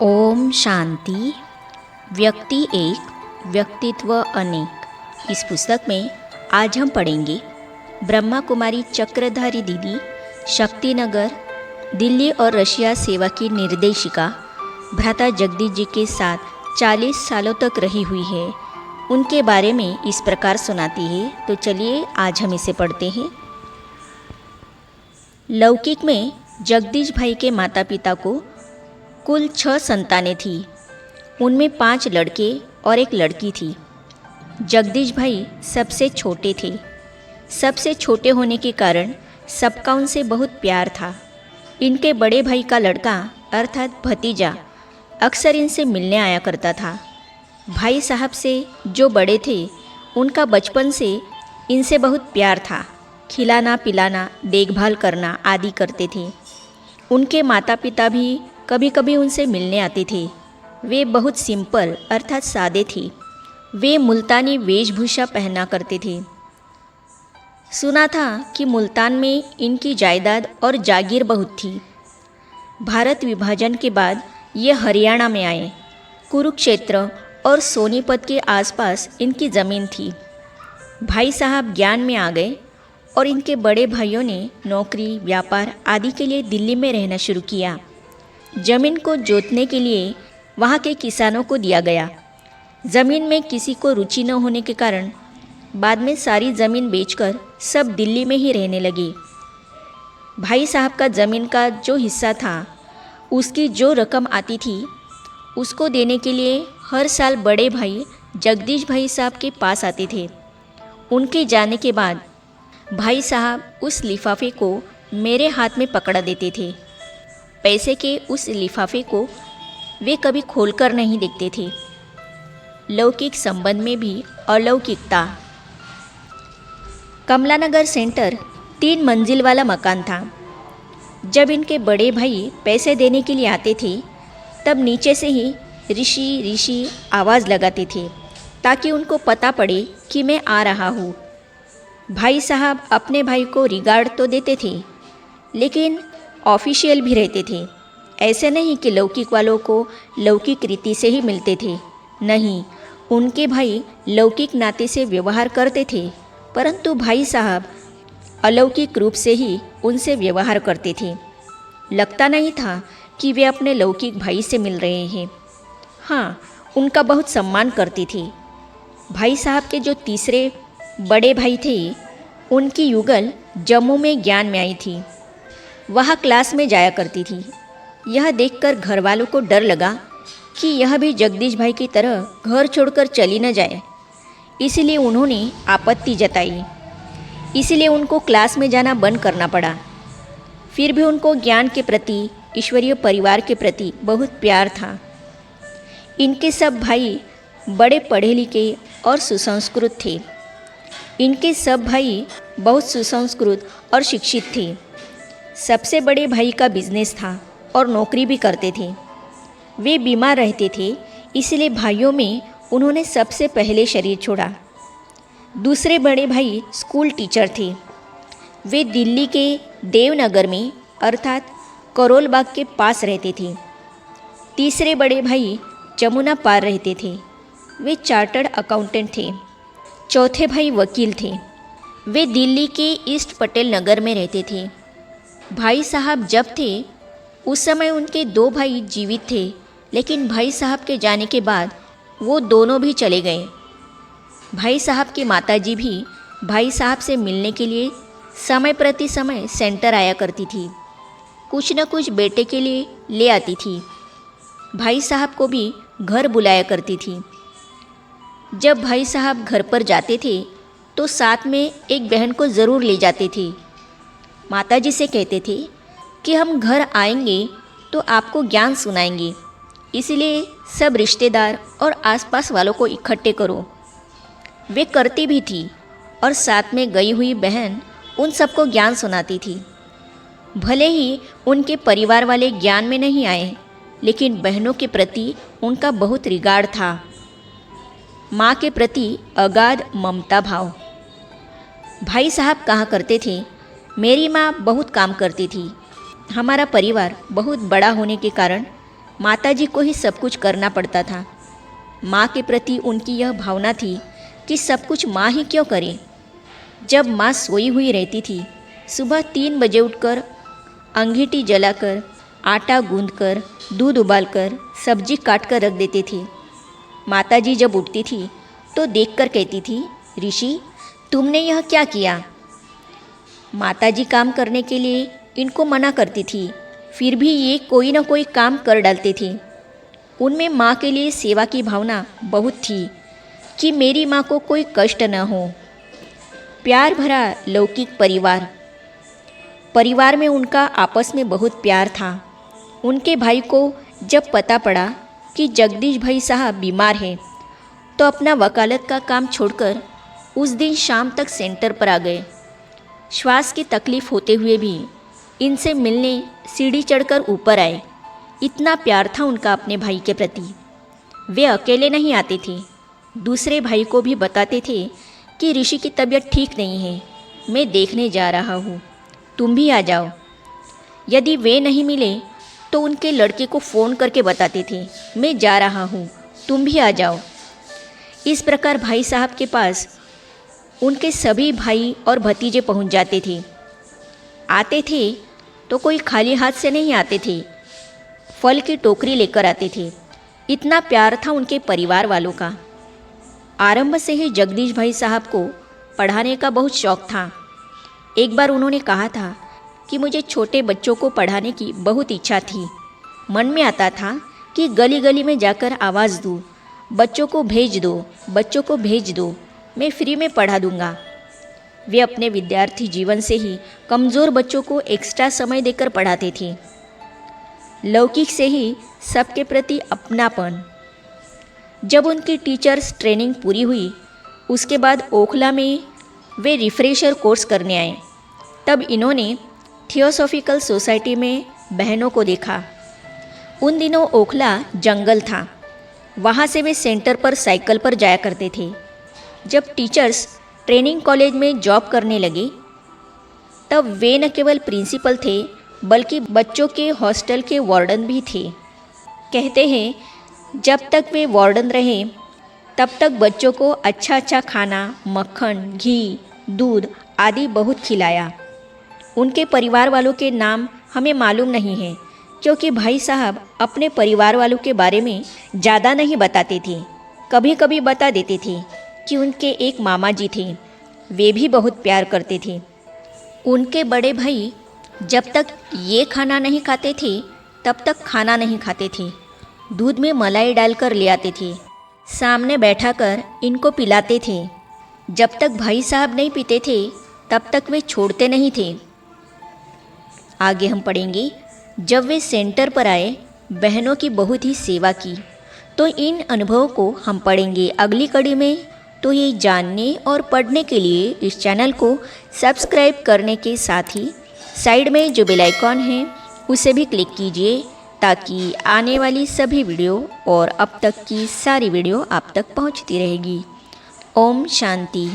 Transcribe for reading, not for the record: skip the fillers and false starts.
ओम शांति। व्यक्ति एक, व्यक्तित्व अनेक। इस पुस्तक में आज हम पढ़ेंगे ब्रह्मा कुमारी चक्रधारी दीदी शक्तिनगर, दिल्ली और रशिया सेवा की निर्देशिका भ्राता जगदीश जी के साथ 40 सालों तक रही हुई है। उनके बारे में इस प्रकार सुनाती है। तो चलिए आज हम इसे पढ़ते हैं। लौकिक में जगदीश भाई के माता पिता को कुल 6 संतानें थीं। उनमें 5 लड़के और 1 लड़की थी। जगदीश भाई सबसे छोटे थे। सबसे छोटे होने के कारण सबका उनसे बहुत प्यार था। इनके बड़े भाई का लड़का अर्थात भतीजा अक्सर इनसे मिलने आया करता था। भाई साहब से जो बड़े थे उनका बचपन से इनसे बहुत प्यार था। खिलाना पिलाना, देखभाल करना आदि करते थे। उनके माता पिता भी कभी कभी उनसे मिलने आते थे। वे बहुत सिंपल अर्थात सादे थे। वे मुल्तानी वेशभूषा पहना करते थे। सुना था कि मुल्तान में इनकी जायदाद और जागीर बहुत थी। भारत विभाजन के बाद ये हरियाणा में आए। कुरुक्षेत्र और सोनीपत के आसपास इनकी ज़मीन थी। भाई साहब ज्ञान में आ गए और इनके बड़े भाइयों ने नौकरी, व्यापार आदि के लिए दिल्ली में रहना शुरू किया। ज़मीन को जोतने के लिए वहाँ के किसानों को दिया गया। ज़मीन में किसी को रुचि न होने के कारण बाद में सारी ज़मीन बेचकर सब दिल्ली में ही रहने लगे। भाई साहब का ज़मीन का जो हिस्सा था उसकी जो रकम आती थी उसको देने के लिए हर साल बड़े भाई जगदीश भाई साहब के पास आते थे। उनके जाने के बाद भाई साहब उस लिफाफे को मेरे हाथ में पकड़ा देते थे। पैसे के उस लिफाफे को वे कभी खोलकर नहीं देखते थे। लौकिक संबंध में भी अलौकिकता। कमलानगर सेंटर 3 मंजिल वाला मकान था। जब इनके बड़े भाई पैसे देने के लिए आते थे तब नीचे से ही ऋषि ऋषि आवाज़ लगाते थे ताकि उनको पता पड़े कि मैं आ रहा हूँ। भाई साहब अपने भाई को रिगार्ड तो देते थे लेकिन ऑफिशियल भी रहते थे। ऐसे नहीं कि लौकिक वालों को लौकिक रीति से ही मिलते थे। नहीं, उनके भाई लौकिक नाते से व्यवहार करते थे, परंतु भाई साहब अलौकिक रूप से ही उनसे व्यवहार करते थे। लगता नहीं था कि वे अपने लौकिक भाई से मिल रहे हैं। हाँ, उनका बहुत सम्मान करते थे। भाई साहब के जो तीसरे बड़े भाई थे उनकी युगल जम्मू में ज्ञान में आई थी। वह क्लास में जाया करती थी। यह देखकर घर वालों को डर लगा कि यह भी जगदीश भाई की तरह घर छोड़कर चली न जाए, इसलिए उन्होंने आपत्ति जताई। इसलिए उनको क्लास में जाना बंद करना पड़ा। फिर भी उनको ज्ञान के प्रति, ईश्वरीय परिवार के प्रति बहुत प्यार था। इनके सब भाई बड़े पढ़े लिखे और सुसंस्कृत थे। इनके सब भाई बहुत सुसंस्कृत और शिक्षित थे। सबसे बड़े भाई का बिजनेस था और नौकरी भी करते थे। वे बीमार रहते थे, इसलिए भाइयों में उन्होंने सबसे पहले शरीर छोड़ा। दूसरे बड़े भाई स्कूल टीचर थे। वे दिल्ली के देवनगर में अर्थात करोल बाग के पास रहते थे। तीसरे बड़े भाई जमुना पार रहते थे। वे चार्टर्ड अकाउंटेंट थे। चौथे भाई वकील थे। वे दिल्ली के ईस्ट पटेल नगर में रहते थे। भाई साहब जब थे उस समय उनके 2 भाई जीवित थे, लेकिन भाई साहब के जाने के बाद वो दोनों भी चले गए। भाई साहब की माताजी भी भाई साहब से मिलने के लिए समय प्रति समय सेंटर आया करती थी। कुछ न कुछ बेटे के लिए ले आती थी। भाई साहब को भी घर बुलाया करती थी। जब भाई साहब घर पर जाते थे तो साथ में एक बहन को ज़रूर ले जाते थे। माताजी से कहते थे कि हम घर आएंगे तो आपको ज्ञान सुनाएंगे, इसलिए सब रिश्तेदार और आसपास वालों को इकट्ठे करो। वे करती भी थी और साथ में गई हुई बहन उन सबको ज्ञान सुनाती थी। भले ही उनके परिवार वाले ज्ञान में नहीं आए, लेकिन बहनों के प्रति उनका बहुत रिगार्ड था। माँ के प्रति अगाध ममता भाव। भाई साहब कहा करते थे, मेरी माँ बहुत काम करती थी। हमारा परिवार बहुत बड़ा होने के कारण माताजी को ही सब कुछ करना पड़ता था। माँ के प्रति उनकी यह भावना थी कि सब कुछ माँ ही क्यों करे। जब माँ सोई हुई रहती थी, सुबह 3 बजे उठकर अंगीठी जलाकर, आटा गूंदकर, दूध उबालकर, सब्जी काट कर रख देती थी। माताजी जब उठती थी तो देखकर कहती थी, ऋषि तुमने यह क्या किया। माताजी काम करने के लिए इनको मना करती थी, फिर भी ये कोई ना कोई काम कर डालती थी। उनमें माँ के लिए सेवा की भावना बहुत थी कि मेरी माँ को कोई कष्ट न हो। प्यार भरा लौकिक परिवार में उनका आपस में बहुत प्यार था। उनके भाई को जब पता पड़ा कि जगदीश भाई साहब बीमार हैं, तो अपना वकालत का काम छोड़कर उस दिन शाम तक सेंटर पर आ गए। श्वास की तकलीफ़ होते हुए भी इनसे मिलने सीढ़ी चढ़कर ऊपर आए। इतना प्यार था उनका अपने भाई के प्रति। वे अकेले नहीं आते थे, दूसरे भाई को भी बताते थे कि ऋषि की तबीयत ठीक नहीं है, मैं देखने जा रहा हूँ, तुम भी आ जाओ। यदि वे नहीं मिले तो उनके लड़के को फ़ोन करके बताते थे, मैं जा रहा हूँ, तुम भी आ जाओ। इस प्रकार भाई साहब के पास उनके सभी भाई और भतीजे पहुँच जाते थे। आते थे तो कोई खाली हाथ से नहीं आते थे, फल की टोकरी लेकर आते थे। इतना प्यार था उनके परिवार वालों का। आरंभ से ही जगदीश भाई साहब को पढ़ाने का बहुत शौक़ था। एक बार उन्होंने कहा था कि मुझे छोटे बच्चों को पढ़ाने की बहुत इच्छा थी। मन में आता था कि गली गली में जाकर आवाज़ दूँ, बच्चों को भेज दो, बच्चों को भेज दो, मैं फ्री में पढ़ा दूँगा। वे अपने विद्यार्थी जीवन से ही कमज़ोर बच्चों को एक्स्ट्रा समय देकर पढ़ाते थे। लौकिक से ही सबके प्रति अपनापन। जब उनकी टीचर्स ट्रेनिंग पूरी हुई, उसके बाद ओखला में वे रिफ्रेशर कोर्स करने आए। तब इन्होंने थियोसॉफिकल सोसाइटी में बहनों को देखा। उन दिनों ओखला जंगल था, वहाँ से वे सेंटर पर साइकिल पर जाया करते थे। जब टीचर्स ट्रेनिंग कॉलेज में जॉब करने लगे, तब वे न केवल प्रिंसिपल थे बल्कि बच्चों के हॉस्टल के वार्डन भी थे। कहते हैं जब तक वे वार्डन रहे तब तक बच्चों को अच्छा अच्छा खाना, मक्खन, घी, दूध आदि बहुत खिलाया। उनके परिवार वालों के नाम हमें मालूम नहीं है, क्योंकि भाई साहब अपने परिवार वालों के बारे में ज़्यादा नहीं बताते थे। कभी कभी बता देते थे कि उनके एक मामा जी थे, वे भी बहुत प्यार करते थे। उनके बड़े भाई जब तक ये खाना नहीं खाते थे तब तक खाना नहीं खाते थे। दूध में मलाई डालकर ले आते थे, सामने बैठाकर इनको पिलाते थे। जब तक भाई साहब नहीं पीते थे तब तक वे छोड़ते नहीं थे। आगे हम पढ़ेंगे, जब वे सेंटर पर आए, बहनों की बहुत ही सेवा की। तो इन अनुभवों को हम पढ़ेंगे अगली कड़ी में। तो ये जानने और पढ़ने के लिए इस चैनल को सब्सक्राइब करने के साथ ही साइड में जो बेल आइकॉन है उसे भी क्लिक कीजिए, ताकि आने वाली सभी वीडियो और अब तक की सारी वीडियो आप तक पहुंचती रहेगी। ओम शांति।